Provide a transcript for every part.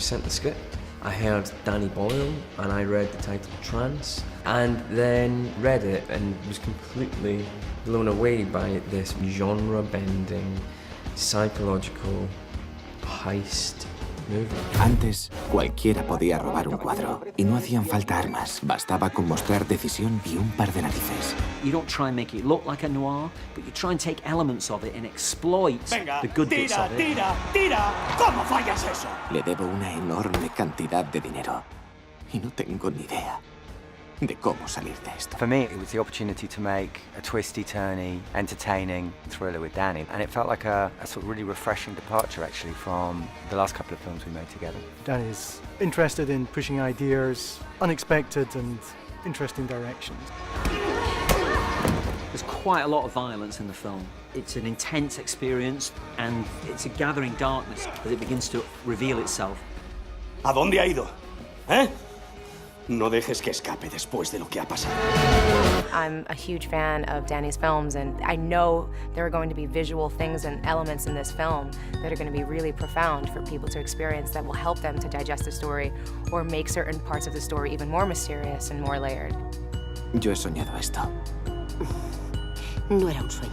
sent the script. I heard Danny Boyle and I read the title Trance and then read it and was completely blown away by this genre-bending, psychological heist movie. Antes, cualquiera podía robar un cuadro y no hacían falta armas, bastaba con mostrar decisión y un par de narices. You don't try and make it look like a noir, but you try and take elements of it and exploit the good bits of it. ¡Tira! ¿Cómo fallas eso? Le debo una enorme cantidad de dinero y no tengo ni idea de cómo salir de esto. For me, it was the opportunity to make a twisty, turny, entertaining thriller with Danny, and it felt like a sort of really refreshing departure, actually, from the last couple of films we made together. Danny's interested in pushing ideas, unexpected and interesting directions. There's quite a lot of violence in the film. It's an intense experience, and it's a gathering darkness as it begins to reveal itself. ¿A dónde ha ido? ¿Eh? No dejes que escape después de lo que ha pasado. I'm a huge fan of Danny's films, and I know there are going to be visual things and elements in this film that are going to be really profound for people to experience that will help them to digest the story or make certain parts of the story even more mysterious and more layered. Yo he soñado esto. No era un sueño.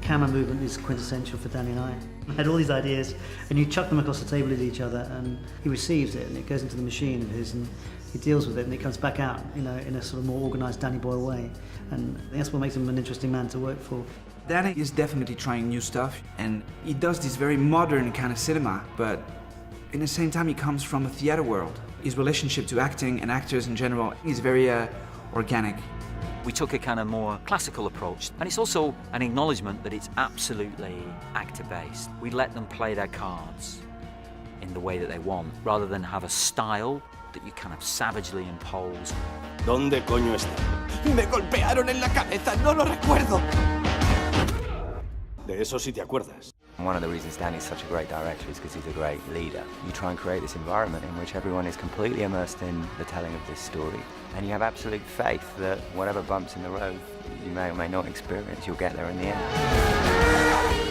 Camera movement is quintessential for Danny and I. I had all these ideas, and you chuck them across the table at each other, and he receives it, and it goes into the machine of his, and he deals with it, and it comes back out, you know, in a sort of more organised Danny Boyle way. And that's what makes him an interesting man to work for. Danny is definitely trying new stuff, and he does this very modern kind of cinema, but in the same time he comes from a theatre world. His relationship to acting and actors in general is very organic. We took a kind of more classical approach, and it's also an acknowledgement that it's absolutely actor-based. We let them play their cards in the way that they want, rather than have a style that you kind of savagely impose. ¿Dónde coño está? Me golpearon en la cabeza, no lo recuerdo. De eso sí te acuerdas. One of the reasons Danny's such a great director is because he's a great leader. You try and create this environment in which everyone is completely immersed in the telling of this story. And you have absolute faith that whatever bumps in the road you may or may not experience, you'll get there in the end.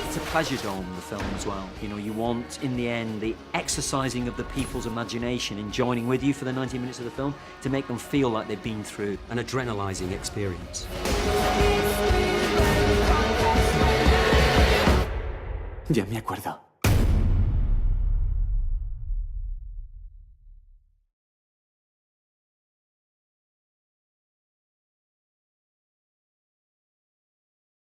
It's a pleasure dome, the film, as well. You know, you want, in the end, the exercising of the people's imagination in joining with you for the 90 minutes of the film to make them feel like they've been through an adrenalizing experience. Ya me acuerdo.